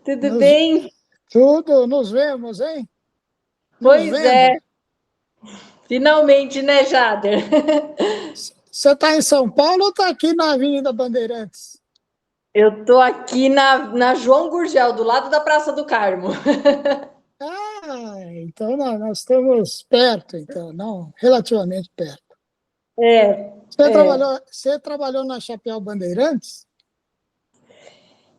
Tudo Nos, bem? tudo, nos vemos, hein? Nos Pois é, vendo. finalmente, né, Jader? Você está em São Paulo ou está aqui na Avenida Bandeirantes? Eu tô aqui na João Gurgel, do lado da Praça do Carmo. Ah, então nós estamos perto, então, não, relativamente perto. É, Você trabalhou na Chapéu Bandeirantes?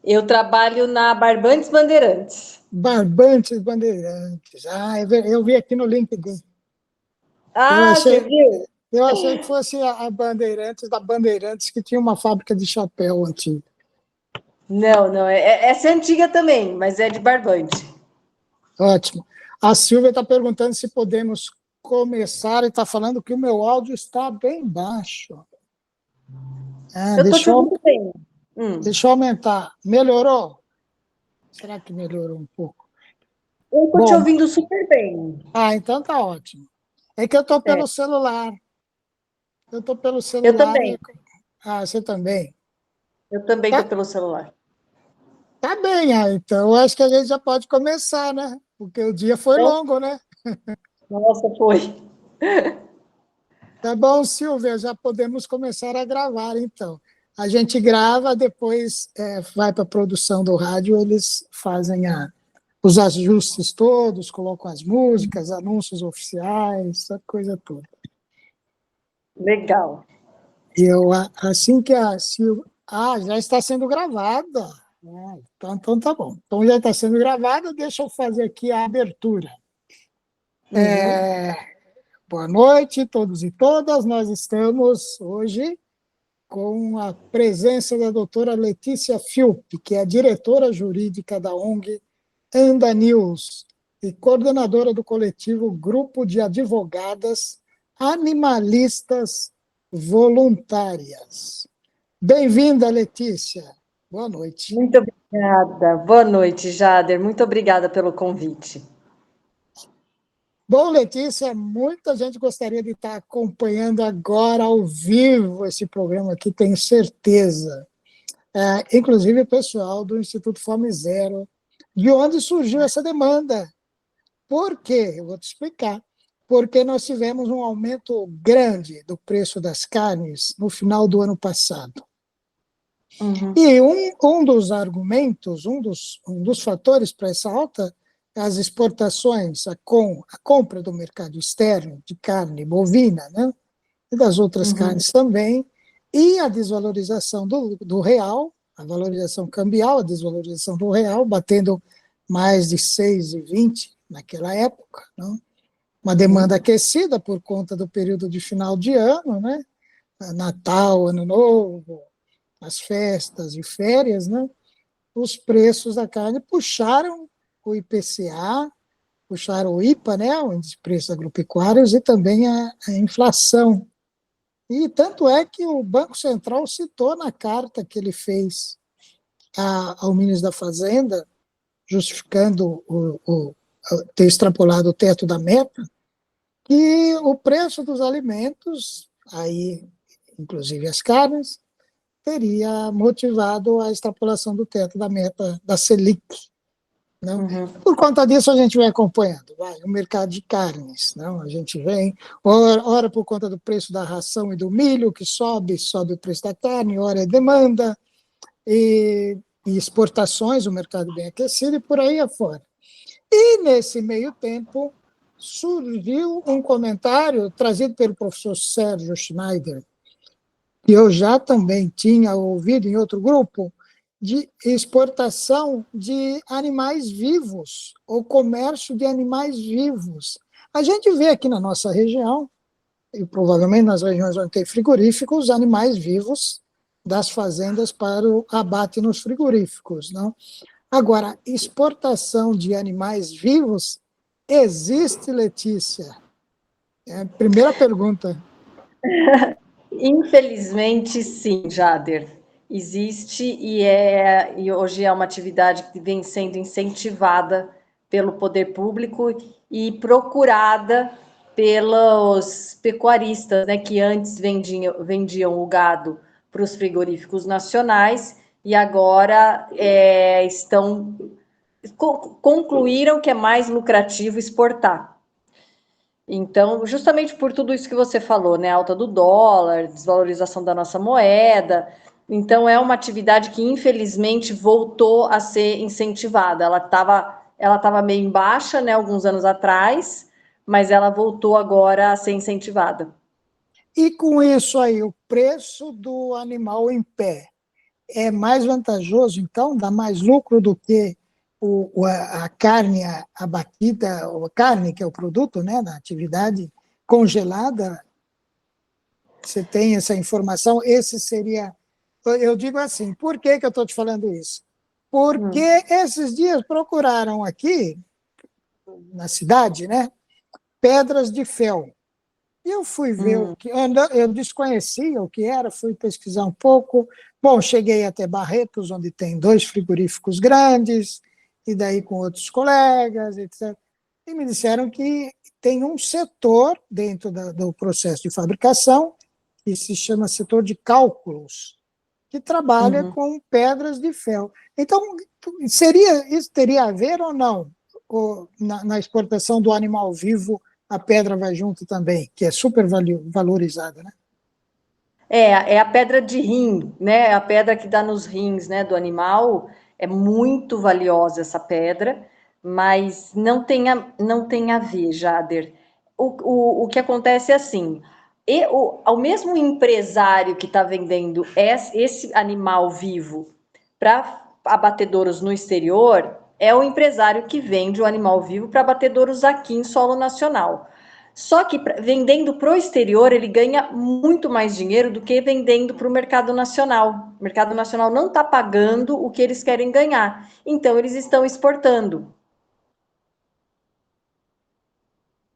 eu trabalho na Barbantes Bandeirantes. Barbantes Bandeirantes. Ah, eu vi aqui no LinkedIn. Eu Ah, você achei, viu? eu achei que fosse a Bandeirantes, da Bandeirantes, que tinha uma fábrica de chapéu antiga. Não, não, essa é antiga também, mas é de Barbante. Ótimo. A Silvia está perguntando se podemos começar e está falando que o meu áudio está bem baixo. Ah, Eu tô te deixa eu, ouvindo bem. deixa eu aumentar. Melhorou? Será que melhorou um pouco? Eu tô te Bom, ouvindo super bem. então tá ótimo. É que eu estou É, pelo celular. Eu estou pelo eu celular. também. Você também? Eu também tô Tá, pelo celular. tá bem, então eu acho que a gente já pode começar, né? Porque o dia foi Então, longo, né? nossa, foi. Tá bom, Silvia, já podemos começar a gravar, então. A gente grava, depois vai para a produção do rádio, eles fazem os ajustes todos, colocam as músicas, anúncios oficiais, essa coisa toda. Legal. Assim que a Silvia... já está sendo gravada. Então tá bom. Então já está sendo gravada, deixa eu fazer aqui a abertura. Uhum. Boa noite, todos e todas. Nós estamos hoje com a presença da doutora Letícia Filpp, que é a diretora jurídica da ONG Anda News e coordenadora do coletivo Grupo de Advogadas Animalistas Voluntárias. Bem-vinda, Letícia. Boa noite. Muito obrigada. Boa noite, Jader. Muito obrigada pelo convite. Bom, Letícia, muita gente gostaria de estar acompanhando agora ao vivo esse programa aqui, tenho certeza. Inclusive o pessoal do Instituto Fome Zero, de onde surgiu essa demanda. Por quê? Eu vou te explicar. Porque nós tivemos um aumento grande do preço das carnes no final do ano passado. Uhum. E um dos argumentos, um dos fatores para essa alta, as exportações, a compra do mercado externo de carne bovina, né? E das outras Uhum. carnes também, e a desvalorização do real, a valorização cambial, a desvalorização do real, batendo mais de 6,20 naquela época, não? Uma demanda Uhum. aquecida por conta do período de final de ano, né? Natal, Ano Novo, as festas e férias, né? Os preços da carne puxaram o IPCA, puxaram o IPA, né? O Índice de Preços Agropecuários, e também a inflação. E tanto é que o Banco Central citou na carta que ele fez ao ministro da Fazenda, justificando ter extrapolado o teto da meta, que o preço dos alimentos, aí inclusive as carnes, teria motivado a extrapolação do teto da meta da Selic. Não? Uhum. Por conta disso, a gente vem acompanhando o mercado de carnes. Não? A gente vem, ora por conta do preço da ração e do milho, que sobe o preço da carne, ora é demanda, e exportações, o mercado bem aquecido, e por aí afora. E, nesse meio tempo, surgiu um comentário trazido pelo professor Sérgio Schneider, que eu já também tinha ouvido em outro grupo, de exportação de animais vivos, ou comércio de animais vivos. A gente vê aqui na nossa região, e provavelmente nas regiões onde tem frigoríficos, animais vivos das fazendas para o abate nos frigoríficos. Não? Agora, exportação de animais vivos existe, Letícia? É a primeira pergunta. Infelizmente, sim, Jader. Existe e hoje é uma atividade que vem sendo incentivada pelo poder público e procurada pelos pecuaristas, né, que antes vendiam o gado para os frigoríficos nacionais e agora estão concluíram que é mais lucrativo exportar. Então, justamente por tudo isso que você falou, né? Alta do dólar, desvalorização da nossa moeda. Então, é uma atividade que, infelizmente, voltou a ser incentivada. Ela tava meio em baixa, né, alguns anos atrás, mas ela voltou agora a ser incentivada. E com isso aí, o preço do animal em pé é mais vantajoso, então, dá mais lucro do que a carne abatida, a carne, que é o produto, né, da atividade congelada. Você tem essa informação? Esse seria. Eu digo assim, por que eu estou te falando isso? Porque esses dias procuraram aqui, na cidade, né, pedras de fel. E eu fui ver o que. Eu desconhecia o que era, fui pesquisar um pouco. Bom, cheguei até Barretos, onde tem 2 frigoríficos grandes, e daí com outros colegas, etc. E me disseram que tem um setor dentro do processo de fabricação, que se chama setor de cálculos, que trabalha com pedras de fel. Então, isso teria a ver ou não na exportação do animal vivo? A pedra vai junto também, que é super valorizada, né? É a pedra de rim, né? A pedra que dá nos rins, né, do animal. É muito valiosa essa pedra, mas não tem a ver, Jader. O que acontece é assim, ao mesmo empresário que está vendendo esse animal vivo para abatedouros no exterior, é o empresário que vende o animal vivo para abatedouros aqui em solo nacional. Só que vendendo para o exterior, ele ganha muito mais dinheiro do que vendendo para o mercado nacional. O mercado nacional não está pagando o que eles querem ganhar. Então, eles estão exportando.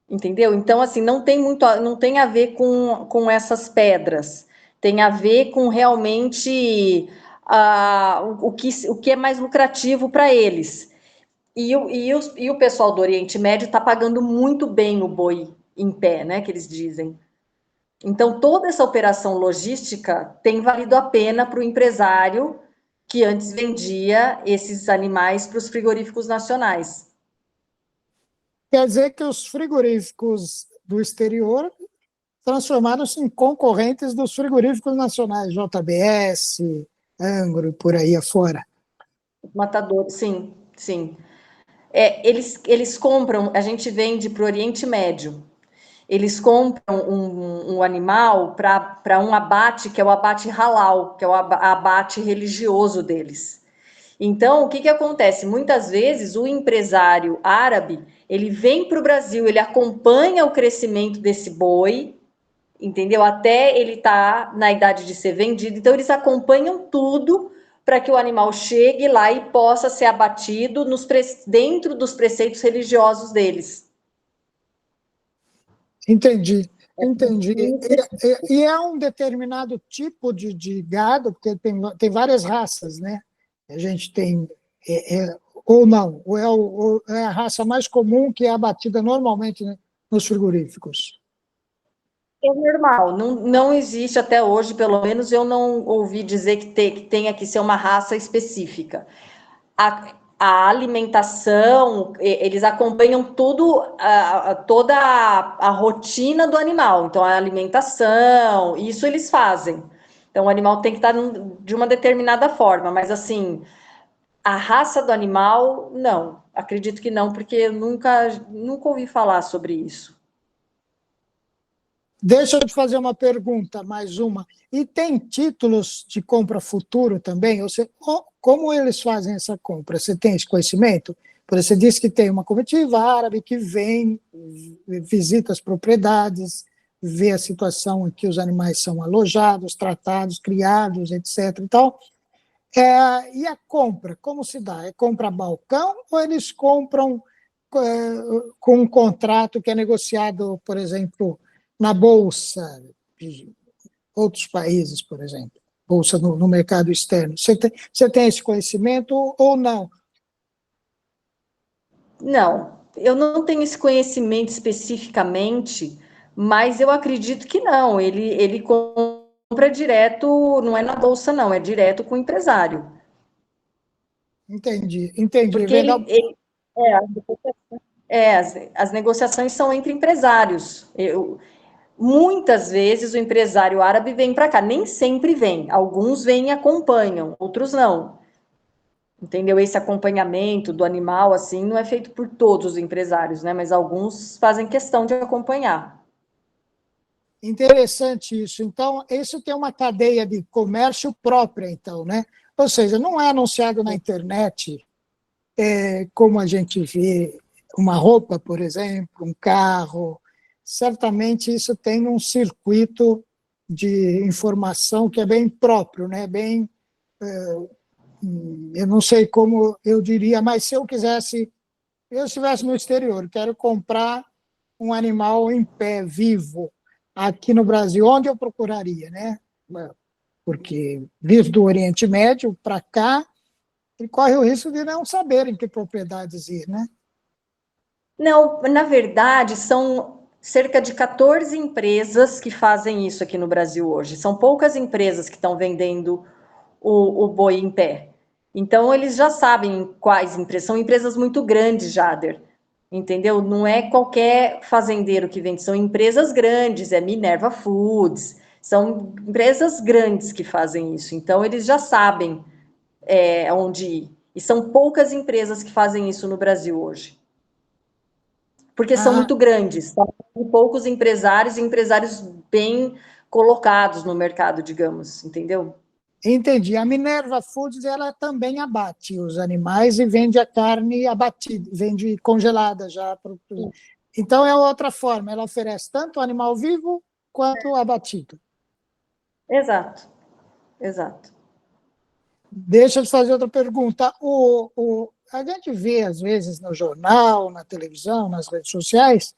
Entendeu? Então, assim, não tem a ver com essas pedras. Tem a ver com realmente o que é mais lucrativo para eles. E o pessoal do Oriente Médio está pagando muito bem o boi em pé, né? Que eles dizem. Então, toda essa operação logística tem valido a pena para o empresário que antes vendia esses animais para os frigoríficos nacionais. Quer dizer que os frigoríficos do exterior transformaram-se em concorrentes dos frigoríficos nacionais, JBS, Angro e por aí afora. Matador, sim, sim. Eles compram, a gente vende para o Oriente Médio. Eles compram um animal para um abate, que é o abate halal, que é o abate religioso deles. Então, o que acontece? Muitas vezes o empresário árabe, ele vem para o Brasil, ele acompanha o crescimento desse boi, entendeu? Até ele estar na idade de ser vendido. Então, eles acompanham tudo para que o animal chegue lá e possa ser abatido dentro dos preceitos religiosos deles. Entendi, entendi. E é um determinado tipo de gado, porque tem várias raças, né? A gente tem, ou não, ou é a raça mais comum que é abatida normalmente, né, nos frigoríficos. É normal, não existe até hoje, pelo menos eu não ouvi dizer que tenha que ser uma raça específica. A alimentação, eles acompanham toda a rotina do animal. Então, a alimentação, isso eles fazem. Então, o animal tem que estar de uma determinada forma, mas assim, a raça do animal, não. Acredito que não, porque eu nunca ouvi falar sobre isso. Deixa eu te fazer uma pergunta, mais uma. E tem títulos de compra futuro também? Como eles fazem essa compra? Você tem esse conhecimento? Você disse que tem uma comitiva árabe que vem, visita as propriedades, vê a situação em que os animais são alojados, tratados, criados, etc. Então, e a compra, como se dá? É compra a balcão ou eles compram com um contrato que é negociado, por exemplo, na Bolsa de outros países, por exemplo, Bolsa no mercado externo? Você tem esse conhecimento ou não? Não, eu não tenho esse conhecimento especificamente, mas eu acredito que não. Ele compra direto, não é na bolsa, não, é direto com o empresário. entendi. Porque as negociações são entre empresários. Muitas vezes o empresário árabe vem para cá, nem sempre vem. Alguns vêm e acompanham, outros não. Entendeu? Esse acompanhamento do animal, assim, não é feito por todos os empresários, né? Mas alguns fazem questão de acompanhar. Interessante isso. Então, isso tem uma cadeia de comércio própria, então, né? Ou seja, não é anunciado na internet, como a gente vê uma roupa, por exemplo, um carro. Certamente isso tem um circuito de informação que é bem próprio, né? Bem, eu não sei como eu diria, mas se eu quisesse, eu estivesse no exterior, quero comprar um animal em pé, vivo, aqui no Brasil, onde eu procuraria, né? Porque vir do Oriente Médio para cá, ele corre o risco de não saber em que propriedades ir, né? Não, na verdade, são cerca de 14 empresas que fazem isso aqui no Brasil hoje. São poucas empresas que estão vendendo o boi em pé. Então, eles já sabem quais empresas. São empresas muito grandes, Jader. Entendeu? Não é qualquer fazendeiro que vende, são empresas grandes, é Minerva Foods, são empresas grandes que fazem isso. Então, eles já sabem onde ir. E são poucas empresas que fazem isso no Brasil hoje. Porque são Ah, muito grandes, tá? Tem poucos empresários e empresários bem colocados no mercado, digamos, entendeu? entendi. A Minerva Foods ela também abate os animais e vende a carne abatida, vende congelada já. Então é outra forma, ela oferece tanto o animal vivo quanto abatido. Exato, exato. Deixa eu te fazer outra pergunta. A gente vê, às vezes, no jornal, na televisão, nas redes sociais,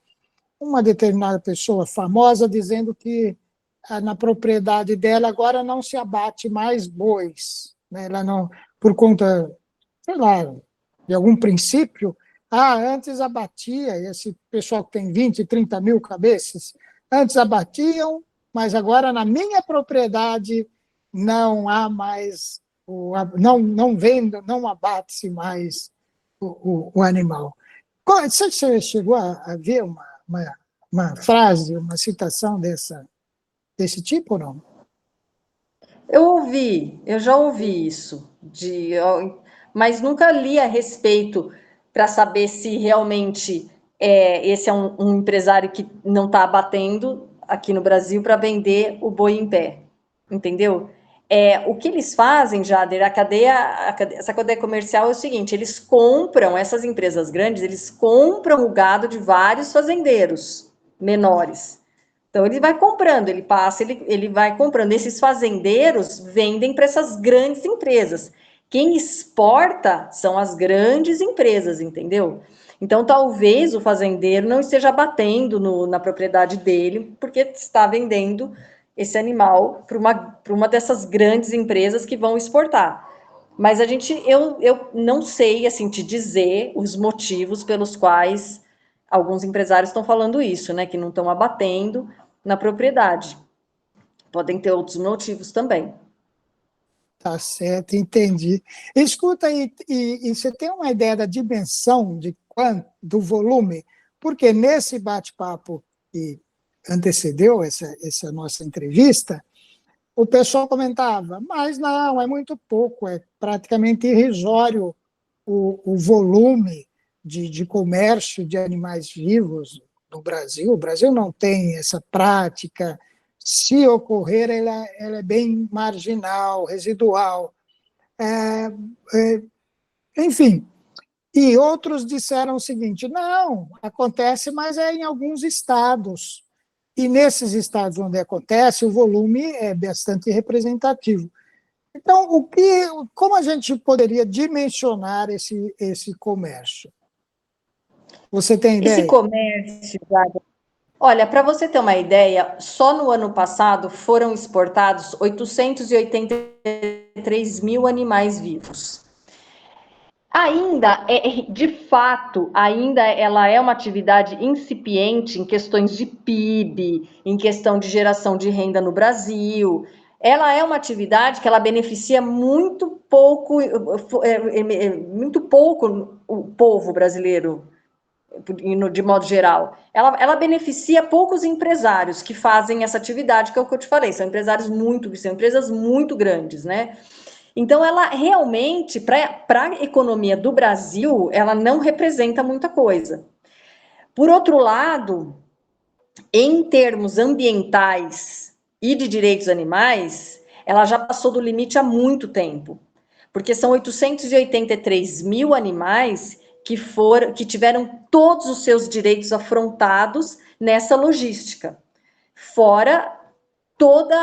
uma determinada pessoa famosa dizendo que na propriedade dela agora não se abate mais bois, né? Ela não, por conta, sei lá, de algum princípio, antes abatia, esse pessoal que tem 20, 30 mil cabeças, antes abatiam, mas agora na minha propriedade não há mais, não vendo, não abate-se mais o animal. Você chegou a ver uma frase, uma citação desse tipo ou não? Eu já ouvi isso, mas nunca li a respeito para saber se realmente esse é um empresário que não está abatendo aqui no Brasil para vender o boi em pé, entendeu? O que eles fazem, Jader, essa cadeia comercial é o seguinte: eles compram, essas empresas grandes, eles compram o gado de vários fazendeiros menores. Então ele vai comprando, ele vai comprando. Esses fazendeiros vendem para essas grandes empresas. Quem exporta são as grandes empresas, entendeu? Então talvez o fazendeiro não esteja batendo na propriedade dele, porque está vendendo esse animal para uma dessas grandes empresas que vão exportar. Mas eu não sei assim te dizer os motivos pelos quais alguns empresários estão falando isso, né? Que não estão abatendo na propriedade. Podem ter outros motivos também. Tá certo, entendi. Escuta, e você tem uma ideia da dimensão do volume? Porque nesse bate-papo que antecedeu essa nossa entrevista, o pessoal comentava, mas não, é muito pouco, é praticamente irrisório o volume de comércio de animais vivos no Brasil. O Brasil não tem essa prática. Se ocorrer, ela é bem marginal, residual. Enfim, e outros disseram o seguinte: não, acontece, mas é em alguns estados. E nesses estados onde acontece, o volume é bastante representativo. Então, como a gente poderia dimensionar esse comércio? Você tem Esse ideia? comércio, olha, para você ter uma ideia, só no ano passado foram exportados 883 mil animais vivos. Ainda de fato, ainda ela é uma atividade incipiente em questões de PIB, em questão de geração de renda no Brasil. ela é uma atividade que ela beneficia muito pouco o povo brasileiro, de modo geral. Ela beneficia poucos empresários que fazem essa atividade, que é o que eu te falei, são empresas muito grandes, né? Então, ela realmente, para a economia do Brasil, ela não representa muita coisa. Por outro lado, em termos ambientais e de direitos animais, ela já passou do limite há muito tempo, porque são 883 mil animais que tiveram todos os seus direitos afrontados nessa logística, fora todo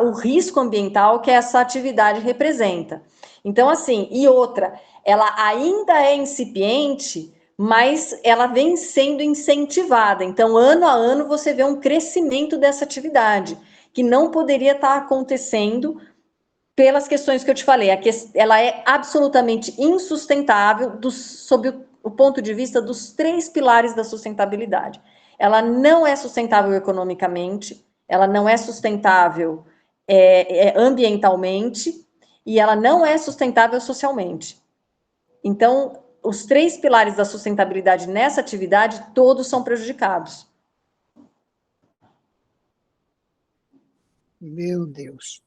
o risco ambiental que essa atividade representa. Então, assim, e outra, ela ainda é incipiente, mas ela vem sendo incentivada. Então, ano a ano, você vê um crescimento dessa atividade, que não poderia estar acontecendo pelas questões que eu te falei. Ela é absolutamente insustentável sob o ponto de vista dos 3 pilares da sustentabilidade. Ela não é sustentável economicamente, ela não é sustentável ambientalmente e ela não é sustentável socialmente. Então, os 3 pilares da sustentabilidade nessa atividade, todos são prejudicados. Meu Deus.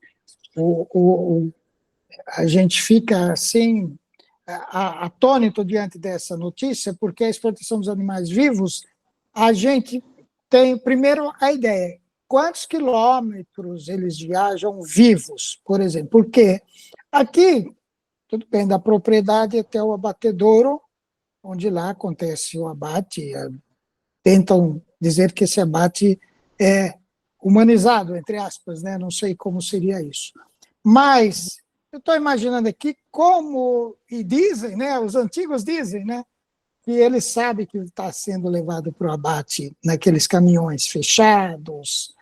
A gente fica assim, atônito diante dessa notícia, porque a exploração dos animais vivos, a gente tem, primeiro, a ideia, quantos quilômetros eles viajam vivos, por exemplo, porque aqui, tudo bem, da propriedade até o abatedouro, onde lá acontece o abate, tentam dizer que esse abate é humanizado, entre aspas, né? Não sei como seria isso. Mas eu estou imaginando aqui como, e dizem, né? Os antigos dizem, né? Que eles sabem que está sendo levado para o abate naqueles caminhões fechados,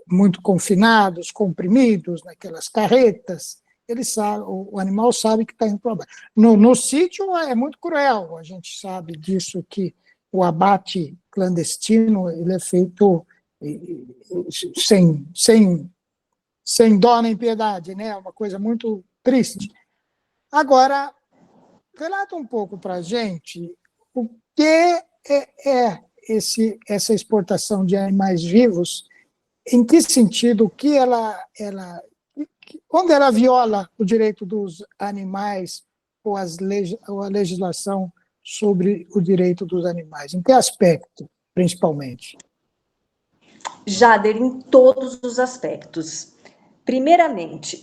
muito confinados, comprimidos, naquelas carretas. Ele sabe, o animal sabe que está indo para o abate. No sítio é muito cruel, a gente sabe disso, que o abate clandestino ele é feito sem dó nem piedade, né? É uma coisa muito triste. Agora, relata um pouco para a gente o que essa exportação de animais vivos, em que sentido, que onde ela viola o direito dos animais ou a legislação sobre o direito dos animais? Em que aspecto, principalmente? Jader, em todos os aspectos. Primeiramente,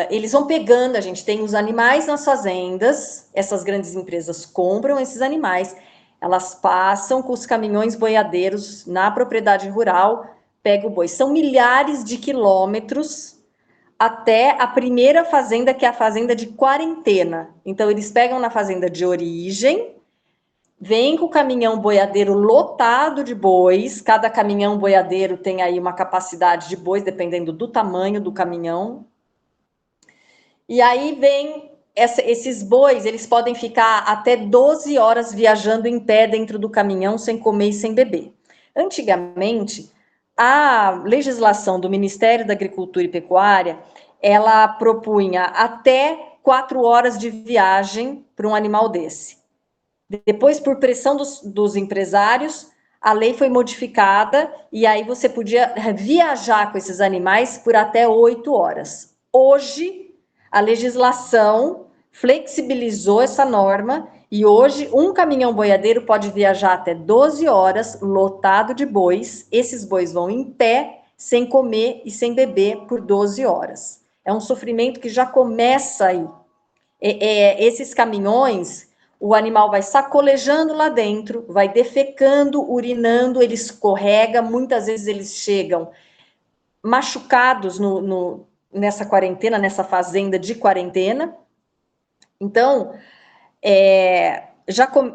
eles vão pegando, a gente tem os animais nas fazendas, essas grandes empresas compram esses animais, elas passam com os caminhões boiadeiros na propriedade rural, pega o boi. São milhares de quilômetros até a primeira fazenda, que é a fazenda de quarentena. Então, eles pegam na fazenda de origem, vem com o caminhão boiadeiro lotado de bois, cada caminhão boiadeiro tem aí uma capacidade de bois, dependendo do tamanho do caminhão. E aí vem esses bois, eles podem ficar até 12 horas viajando em pé dentro do caminhão, sem comer e sem beber. Antigamente, a legislação do Ministério da Agricultura e Pecuária, ela propunha até 4 horas de viagem para um animal desse. Depois, por pressão dos empresários, a lei foi modificada e aí você podia viajar com esses animais por até 8 horas. Hoje, a legislação flexibilizou essa norma e hoje um caminhão boiadeiro pode viajar até 12 horas, lotado de bois. Esses bois vão em pé, sem comer e sem beber por 12 horas. É um sofrimento que já começa aí. Esses caminhões, o animal vai sacolejando lá dentro, vai defecando, urinando, ele escorrega, muitas vezes eles chegam machucados nessa quarentena, nessa fazenda de quarentena. Então,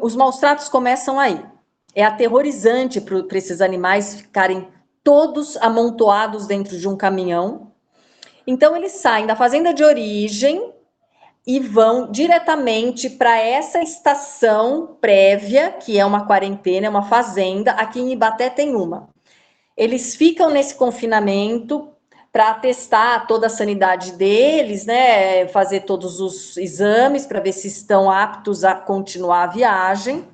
os maus tratos começam aí. É aterrorizante para esses animais ficarem todos amontoados dentro de um caminhão. Então, eles saem da fazenda de origem e vão diretamente para essa estação prévia, que é uma quarentena, é uma fazenda. Aqui em Ibaté tem uma. eles ficam nesse confinamento para testar toda a sanidade deles, né? Fazer todos os exames para ver se estão aptos a continuar a viagem.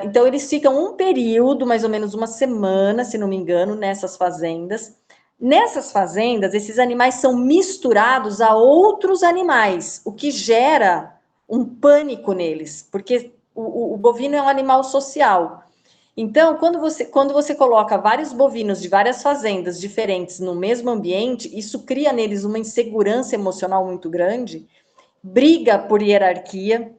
Então, eles ficam um período, mais ou menos uma semana, se não me engano, nessas fazendas. Nessas fazendas, esses animais são misturados a outros animais, o que gera um pânico neles, porque o bovino é um animal social. Então, quando você coloca vários bovinos de várias fazendas diferentes no mesmo ambiente, isso cria neles uma insegurança emocional muito grande, briga por hierarquia,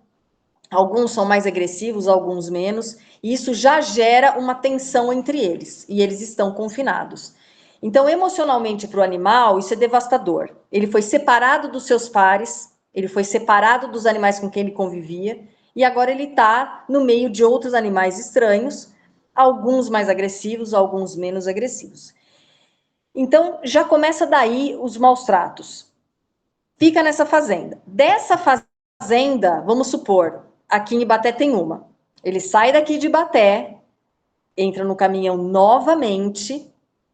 alguns são mais agressivos, alguns menos, e isso já gera uma tensão entre eles, e eles estão confinados. Então, emocionalmente para o animal, isso é devastador. Ele foi separado dos seus pares, ele foi separado dos animais com quem ele convivia, e agora ele está no meio de outros animais estranhos, alguns mais agressivos, alguns menos agressivos. Então, já começa daí os maus tratos. Fica nessa fazenda. Dessa fazenda, vamos supor, aqui em Ibaté tem uma. Ele sai daqui de Ibaté, entra no caminhão novamente,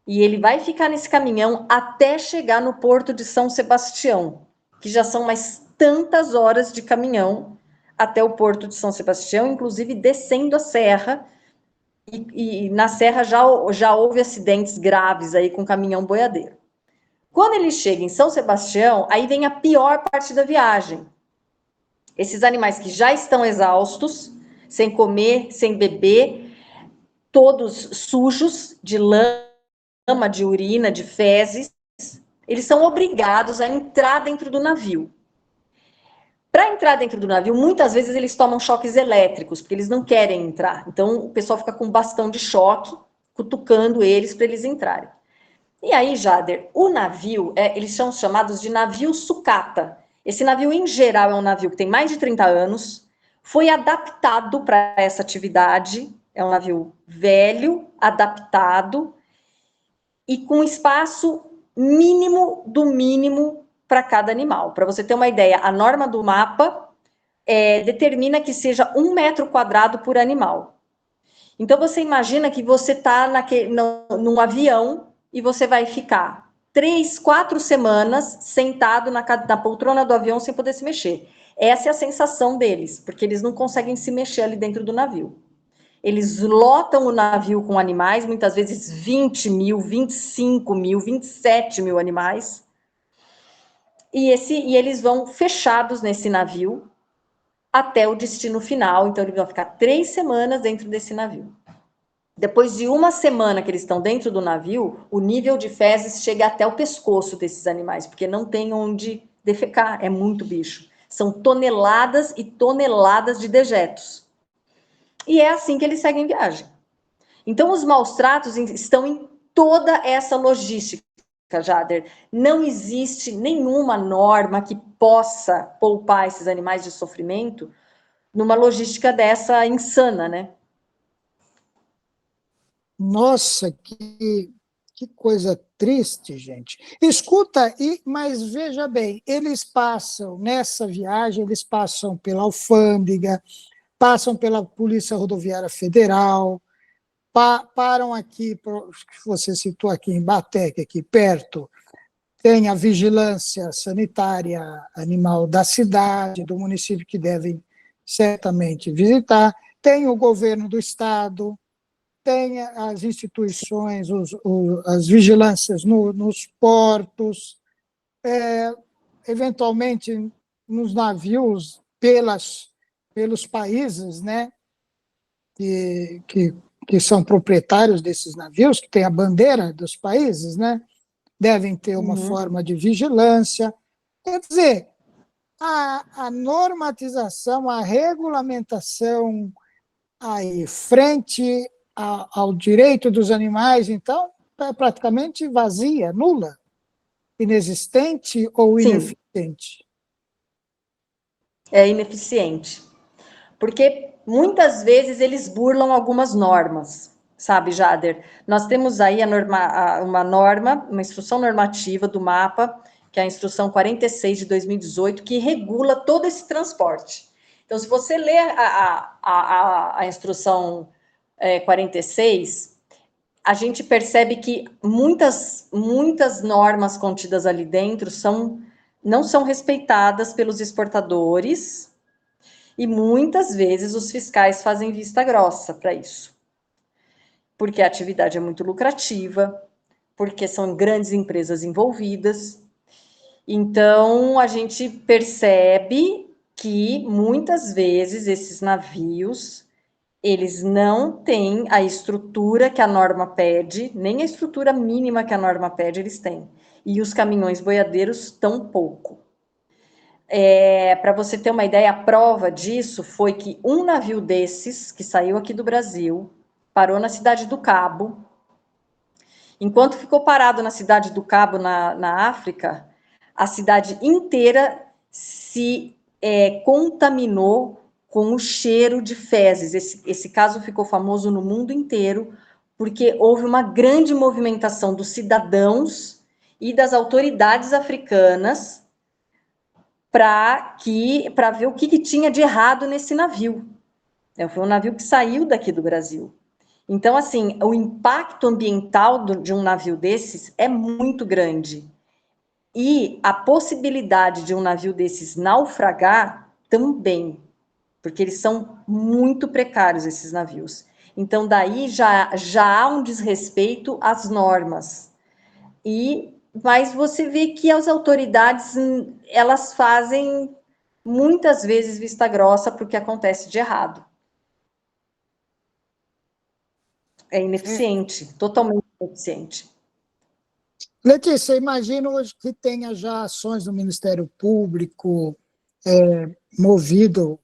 e ele vai ficar nesse caminhão até chegar no Porto de São Sebastião, que já são mais tantas horas de caminhão até o Porto de São Sebastião, inclusive descendo a serra, e na serra já houve acidentes graves aí com caminhão boiadeiro. Quando ele chega em São Sebastião, aí vem a pior parte da viagem. Esses animais que já estão exaustos, sem comer, sem beber, todos sujos de lama, de urina, de fezes, eles são obrigados a entrar dentro do navio. Para entrar dentro do navio, muitas vezes eles tomam choques elétricos, porque eles não querem entrar. Então, o pessoal fica com um bastão de choque, cutucando eles para eles entrarem. E aí, Jader, o navio, eles são chamados de navio sucata. Esse navio, em geral, é um navio que tem mais de 30 anos, foi adaptado para essa atividade, é um navio velho, adaptado, e com espaço mínimo do mínimo para cada animal. Para você ter uma ideia, a norma do mapa determina que seja 1 metro quadrado por animal. Então, você imagina que você está num avião e você vai ficar 3, 4 semanas sentado na poltrona do avião sem poder se mexer. Essa é a sensação deles, porque eles não conseguem se mexer ali dentro do navio. Eles lotam o navio com animais, muitas vezes 20 mil, 25 mil, 27 mil animais. E eles vão fechados nesse navio até o destino final. Então, eles vão ficar 3 semanas dentro desse navio. Depois de 1 semana que eles estão dentro do navio, o nível de fezes chega até o pescoço desses animais, porque não tem onde defecar, é muito bicho. São toneladas e toneladas de dejetos. E é assim que eles seguem viagem. Então, os maus tratos estão em toda essa logística, Jader. Não existe nenhuma norma que possa poupar esses animais de sofrimento numa logística dessa insana, né? Nossa, que coisa triste, gente. Escuta, mas veja bem, eles passam, nessa viagem, eles passam pela alfândega, passam pela Polícia Rodoviária Federal, param aqui, que você citou aqui em Batek, aqui perto, tem a vigilância sanitária animal da cidade, do município, que devem certamente visitar, tem o governo do estado, tem as instituições, as vigilâncias nos portos, eventualmente nos navios, pelos países, né, que são proprietários desses navios, que têm a bandeira dos países, né, devem ter uma forma de vigilância. Quer dizer, a normatização, a regulamentação aí, frente ao direito dos animais, então, é praticamente vazia, nula, inexistente ou ineficiente. É ineficiente. Porque muitas vezes eles burlam algumas normas, sabe, Jader? Nós temos aí uma instrução normativa do MAPA, que é a instrução 46 de 2018, que regula todo esse transporte. Então, se você ler a instrução 46, a gente percebe que muitas normas contidas ali dentro não são respeitadas pelos exportadores, e muitas vezes os fiscais fazem vista grossa para isso, porque a atividade é muito lucrativa, porque são grandes empresas envolvidas. Então, a gente percebe que muitas vezes esses navios, eles não têm a estrutura que a norma pede, nem a estrutura mínima que a norma pede eles têm. E os caminhões boiadeiros tampouco. Para você ter uma ideia, a prova disso foi que um navio desses, que saiu aqui do Brasil, parou na Cidade do Cabo. Enquanto ficou parado na Cidade do Cabo, na África, a cidade inteira se contaminou com o cheiro de fezes. Esse caso ficou famoso no mundo inteiro, porque houve uma grande movimentação dos cidadãos e das autoridades africanas para ver o que tinha de errado nesse navio. Foi um navio que saiu daqui do Brasil. Então, assim, o impacto ambiental de um navio desses é muito grande. E a possibilidade de um navio desses naufragar também, porque eles são muito precários, esses navios. Então, daí já há um desrespeito às normas. Mas você vê que as autoridades, elas fazem muitas vezes vista grossa para o que acontece de errado. É ineficiente, totalmente ineficiente. Letícia, imagino que tenha já ações do Ministério Público movido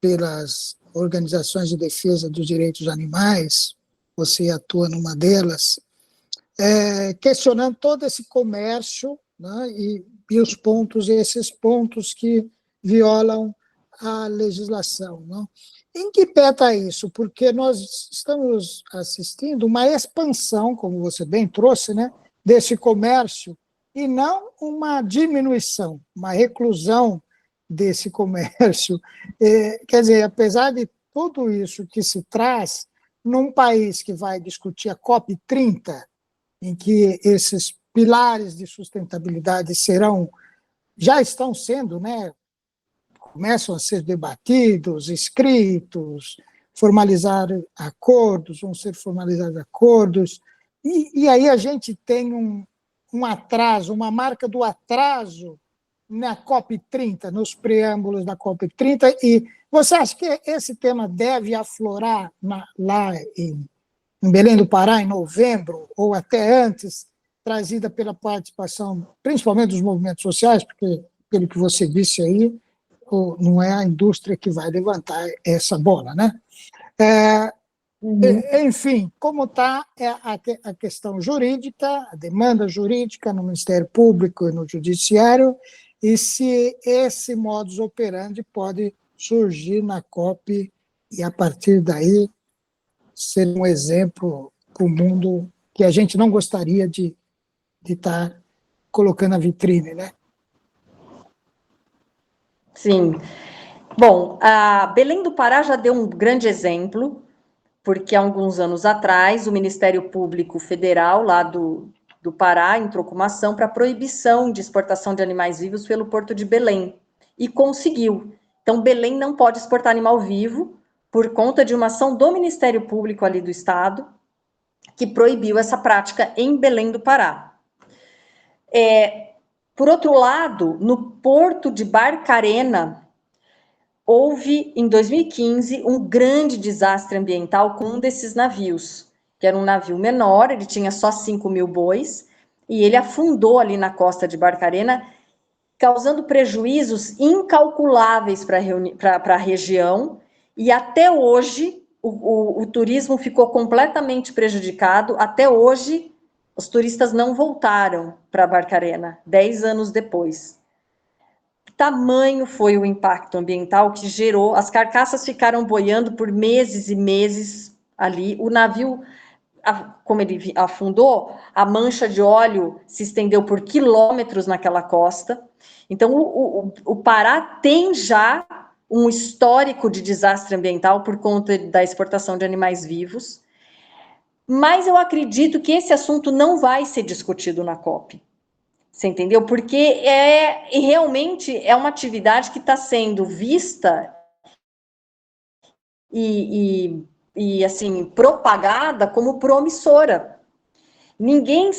pelas organizações de defesa dos direitos animais, você atua numa delas, questionando todo esse comércio, né, e esses pontos que violam a legislação. Né? Em que pé está isso? Porque nós estamos assistindo uma expansão, como você bem trouxe, né, desse comércio, e não uma diminuição, uma reclusão desse comércio. Quer dizer, apesar de tudo isso que se traz, num país que vai discutir a COP30, em que esses pilares de sustentabilidade já estão sendo, né, começam a ser debatidos, escritos, formalizar acordos, vão ser formalizados acordos, e aí a gente tem um atraso, uma marca do atraso na COP30, nos preâmbulos da COP30, e você acha que esse tema deve aflorar lá em Belém do Pará, em novembro, ou até antes, trazida pela participação, principalmente dos movimentos sociais, porque, pelo que você disse aí, não é a indústria que vai levantar essa bola, né? Enfim, como está a questão jurídica, a demanda jurídica no Ministério Público e no Judiciário, e se esse modus operandi pode surgir na COP e, a partir daí, ser um exemplo para o mundo que a gente não gostaria de estar colocando na vitrine, né? Sim. Bom, a Belém do Pará já deu um grande exemplo, porque há alguns anos atrás o Ministério Público Federal lá do Pará entrou com uma ação para proibição de exportação de animais vivos pelo Porto de Belém, e conseguiu. Então, Belém não pode exportar animal vivo por conta de uma ação do Ministério Público ali do Estado, que proibiu essa prática em Belém do Pará. Por outro lado, no Porto de Barcarena, houve, em 2015, um grande desastre ambiental com um desses navios, que era um navio menor, ele tinha só 5.000 bois, e ele afundou ali na costa de Barcarena, causando prejuízos incalculáveis para a região, e até hoje o turismo ficou completamente prejudicado. Até hoje, os turistas não voltaram para Barcarena, 10 anos depois. Tamanho foi o impacto ambiental que gerou, as carcaças ficaram boiando por meses e meses ali, o navio, como ele afundou, a mancha de óleo se estendeu por quilômetros naquela costa. Então, o Pará tem já um histórico de desastre ambiental por conta da exportação de animais vivos. Mas eu acredito que esse assunto não vai ser discutido na COP. Você entendeu? Porque realmente é uma atividade que está sendo vista e assim, propagada como promissora. Ninguém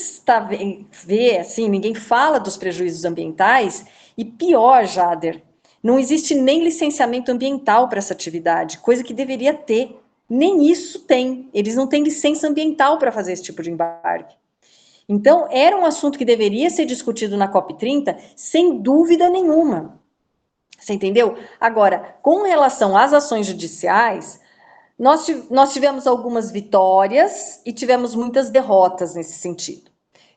ninguém fala dos prejuízos ambientais, e pior, Jader, não existe nem licenciamento ambiental para essa atividade, coisa que deveria ter. Nem isso tem. Eles não têm licença ambiental para fazer esse tipo de embarque. Então, era um assunto que deveria ser discutido na COP30, sem dúvida nenhuma. Você entendeu? Agora, com relação às ações judiciais, nós tivemos algumas vitórias e tivemos muitas derrotas nesse sentido.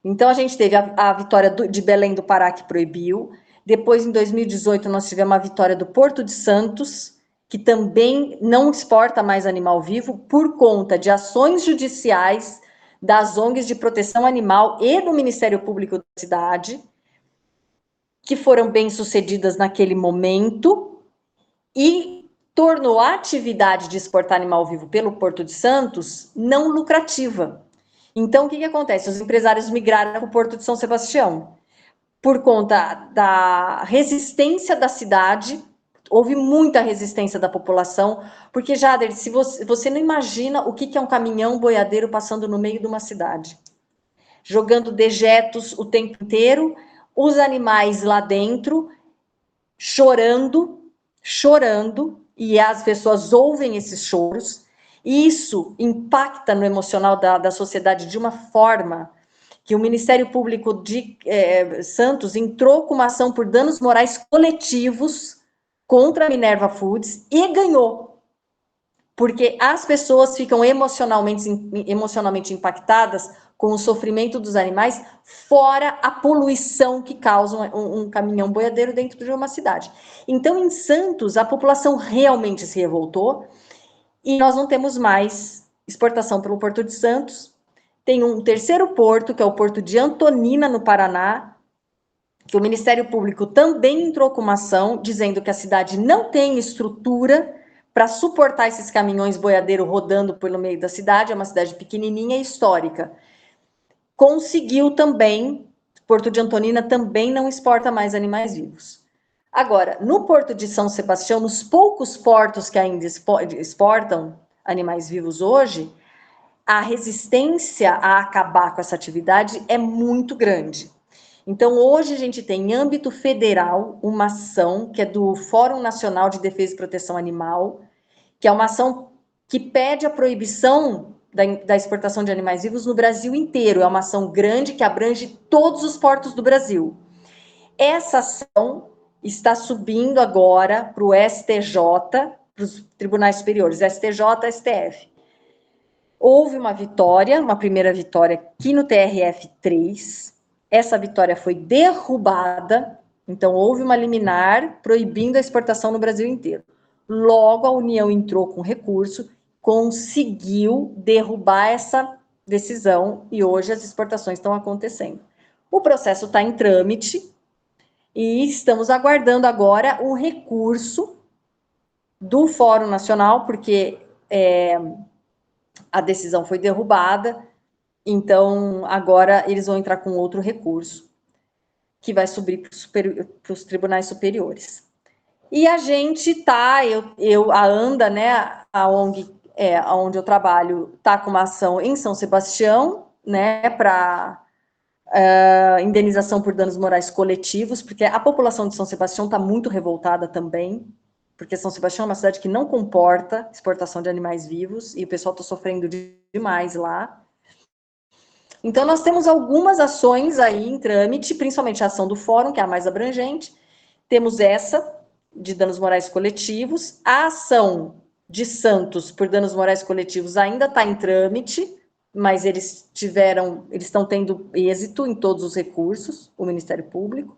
Então, a gente teve a vitória de Belém do Pará, que proibiu. Depois, em 2018, nós tivemos a vitória do Porto de Santos, que também não exporta mais animal vivo, por conta de ações judiciais das ONGs de proteção animal e do Ministério Público da cidade, que foram bem-sucedidas naquele momento, e tornou a atividade de exportar animal vivo pelo Porto de Santos não lucrativa. Então, o que acontece? Os empresários migraram para o Porto de São Sebastião. Por conta da resistência da cidade, houve muita resistência da população, porque, Jader, se você não imagina o que é um caminhão boiadeiro passando no meio de uma cidade, jogando dejetos o tempo inteiro, os animais lá dentro, chorando, e as pessoas ouvem esses choros, e isso impacta no emocional da sociedade de uma forma que o Ministério Público de Santos entrou com uma ação por danos morais coletivos contra a Minerva Foods e ganhou, porque as pessoas ficam emocionalmente impactadas com o sofrimento dos animais, fora a poluição que causa um caminhão boiadeiro dentro de uma cidade. Então, em Santos, a população realmente se revoltou e nós não temos mais exportação pelo Porto de Santos. Tem um terceiro porto, que é o Porto de Antonina, no Paraná, que o Ministério Público também entrou com uma ação, dizendo que a cidade não tem estrutura para suportar esses caminhões boiadeiro rodando pelo meio da cidade, é uma cidade pequenininha e histórica. Conseguiu também, Porto de Antonina também não exporta mais animais vivos. Agora, no Porto de São Sebastião, nos poucos portos que ainda exportam animais vivos hoje, a resistência a acabar com essa atividade é muito grande. Então, hoje a gente tem, em âmbito federal, uma ação que é do Fórum Nacional de Defesa e Proteção Animal, que é uma ação que pede a proibição da exportação de animais vivos no Brasil inteiro. É uma ação grande que abrange todos os portos do Brasil. Essa ação está subindo agora para o STJ, para os tribunais superiores, STJ, STF. Houve uma vitória, uma primeira vitória aqui no TRF3. Essa vitória foi derrubada, então houve uma liminar proibindo a exportação no Brasil inteiro. Logo, a União entrou com recurso, conseguiu derrubar essa decisão e hoje as exportações estão acontecendo. O processo está em trâmite e estamos aguardando agora o recurso do Fórum Nacional, porque a decisão foi derrubada, então agora eles vão entrar com outro recurso que vai subir para os tribunais superiores. E a gente tá, a ANDA, né, a ONG onde eu trabalho, tá com uma ação em São Sebastião, né, para indenização por danos morais coletivos, porque a população de São Sebastião está muito revoltada também, porque São Sebastião é uma cidade que não comporta exportação de animais vivos, e o pessoal está sofrendo demais lá. Então, nós temos algumas ações aí em trâmite, principalmente a ação do Fórum, que é a mais abrangente. Temos essa, de danos morais coletivos. A ação de Santos por danos morais coletivos ainda está em trâmite, mas eles estão tendo êxito em todos os recursos, o Ministério Público.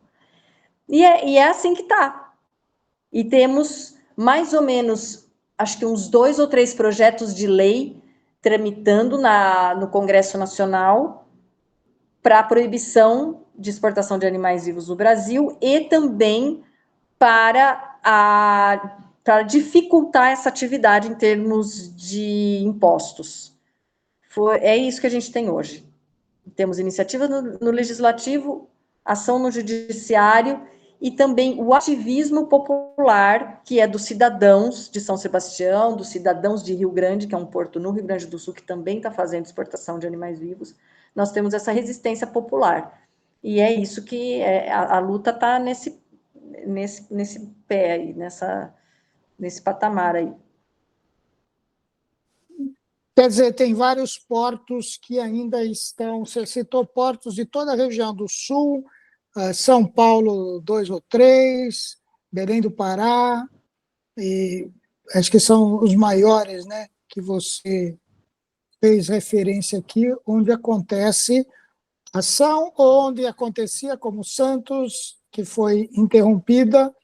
E é assim que está. E temos mais ou menos, acho que uns 2 ou 3 projetos de lei tramitando no Congresso Nacional para a proibição de exportação de animais vivos no Brasil e também para dificultar essa atividade em termos de impostos. É isso que a gente tem hoje. Temos iniciativa no legislativo, ação no judiciário e também o ativismo popular, que é dos cidadãos de São Sebastião, dos cidadãos de Rio Grande, que é um porto no Rio Grande do Sul, que também está fazendo exportação de animais vivos. Nós temos essa resistência popular. E é isso que a luta está nesse pé aí, nesse patamar aí. Quer dizer, tem vários portos que ainda estão, você citou portos de toda a região do Sul, São Paulo, 2 ou 3, Belém do Pará, e acho que são os maiores, né, que você fez referência aqui, onde acontece ação, onde acontecia, como Santos, que foi interrompida.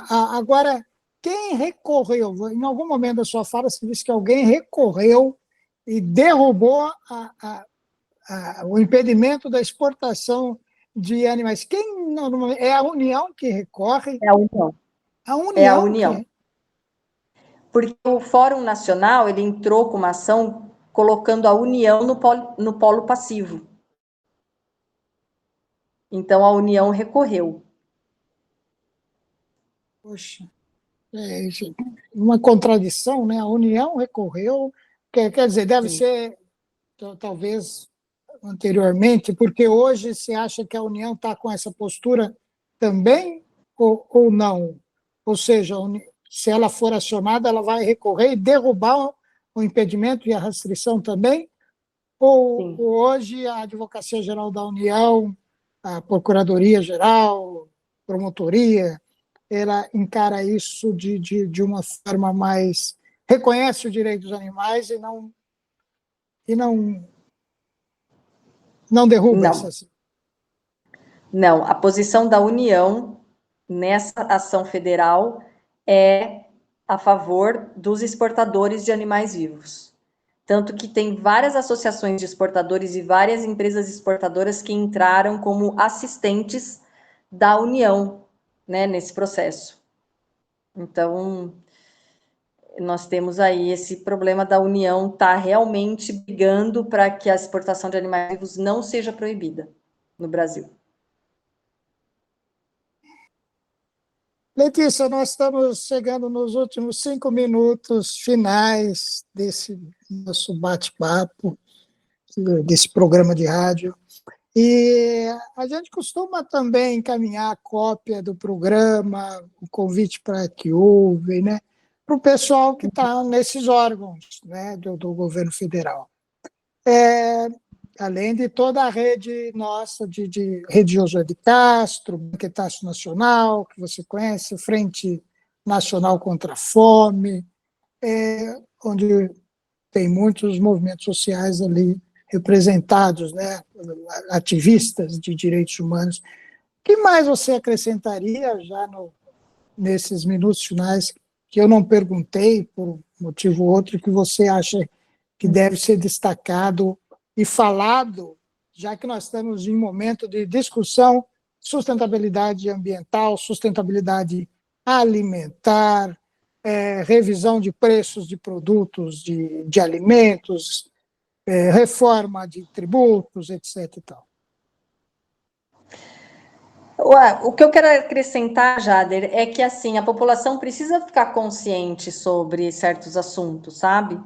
Agora, quem recorreu? Em algum momento da sua fala, você disse que alguém recorreu e derrubou o impedimento da exportação de animais. Quem é a União que recorre? É a União. A União. É a União. Porque o Fórum Nacional ele entrou com uma ação colocando a União no polo passivo. Então, a União recorreu. Poxa, uma contradição, né? A União recorreu, quer dizer, deve Sim. ser, talvez, anteriormente, porque hoje se acha que a União está com essa postura também ou não? Ou seja, se ela for acionada, ela vai recorrer e derrubar o impedimento e a restrição também? Ou hoje a Advocacia Geral da União, a Procuradoria-Geral, Promotoria, ela encara isso de uma forma mais... reconhece o direito dos animais e não derruba essas... Não, a posição da União nessa ação federal é a favor dos exportadores de animais vivos. Tanto que tem várias associações de exportadores e várias empresas exportadoras que entraram como assistentes da União, né, nesse processo. Então, nós temos aí esse problema da União estar realmente brigando para que a exportação de animais vivos não seja proibida no Brasil. Letícia, nós estamos chegando nos últimos 5 minutos finais desse nosso bate-papo, desse programa de rádio. E a gente costuma também encaminhar a cópia do programa, o convite para que ouve, né, para o pessoal que está nesses órgãos, né, do governo federal. Além de toda a rede nossa, de Rede Josué de Castro, Banquetaço Nacional, que você conhece, Frente Nacional contra a Fome, onde tem muitos movimentos sociais ali representados, né, ativistas de direitos humanos. O que mais você acrescentaria já nesses minutos finais que eu não perguntei, por um motivo ou outro, que você acha que deve ser destacado e falado, já que nós estamos em um momento de discussão, sustentabilidade ambiental, sustentabilidade alimentar, revisão de preços de produtos de alimentos, reforma de tributos, etc. E tal. O que eu quero acrescentar, Jader, é que assim, a população precisa ficar consciente sobre certos assuntos, sabe?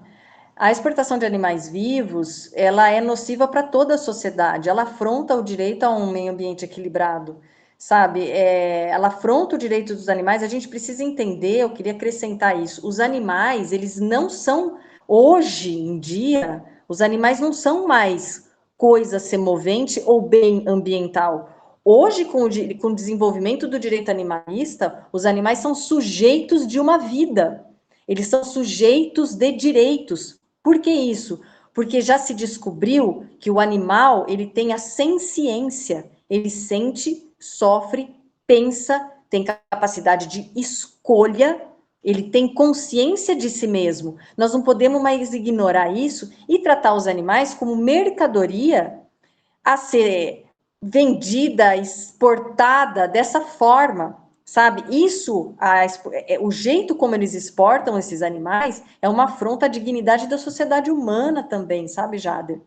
A exportação de animais vivos, ela é nociva para toda a sociedade, ela afronta o direito a um meio ambiente equilibrado, sabe? Ela afronta o direito dos animais, a gente precisa entender, eu queria acrescentar isso, os animais, eles não são, hoje em dia, os animais não são mais coisa semovente ou bem ambiental. Hoje, com o desenvolvimento do direito animalista, os animais são sujeitos de uma vida, eles são sujeitos de direitos. Por que isso? Porque já se descobriu que o animal, ele tem a senciência, ele sente, sofre, pensa, tem capacidade de escolha, ele tem consciência de si mesmo. Nós não podemos mais ignorar isso e tratar os animais como mercadoria a ser vendida, exportada dessa forma. sabe? O jeito como eles exportam esses animais é uma afronta à dignidade da sociedade humana também, sabe, Jader?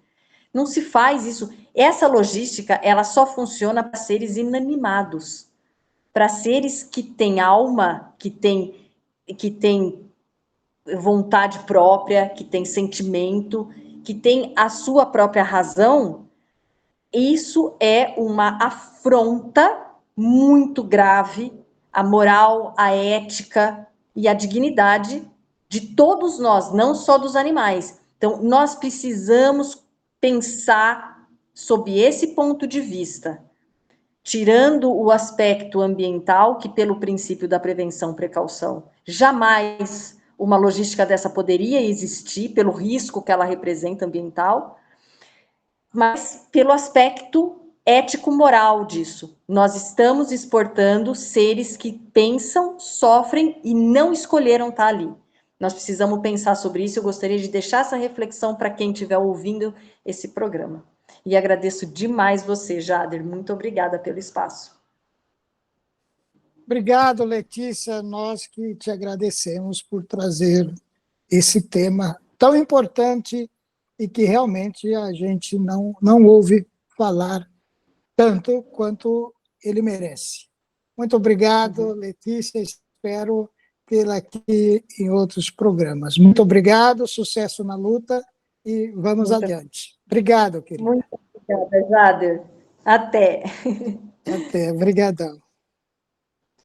Não se faz isso. Essa logística, ela só funciona para seres inanimados, para seres que têm alma, que têm vontade própria, que têm sentimento, que têm a sua própria razão. Isso é uma afronta muito grave à moral, à ética e à dignidade de todos nós, não só dos animais. Então, nós precisamos pensar sob esse ponto de vista, tirando o aspecto ambiental, que pelo princípio da prevenção, precaução, jamais uma logística dessa poderia existir, pelo risco que ela representa ambiental, mas pelo aspecto ético-moral disso. Nós estamos exportando seres que pensam, sofrem e não escolheram estar ali. Nós precisamos pensar sobre isso. Eu gostaria de deixar essa reflexão para quem estiver ouvindo esse programa. E agradeço demais você, Jader. Muito obrigada pelo espaço. Obrigado, Letícia. Nós que te agradecemos por trazer esse tema tão importante e que realmente a gente não ouve falar tanto quanto ele merece. Muito obrigado, Letícia. Espero tê-la aqui em outros programas. Muito obrigado, sucesso na luta e vamos adiante. Obrigado, querida. Muito obrigada, Jader. Até. Até. Obrigadão.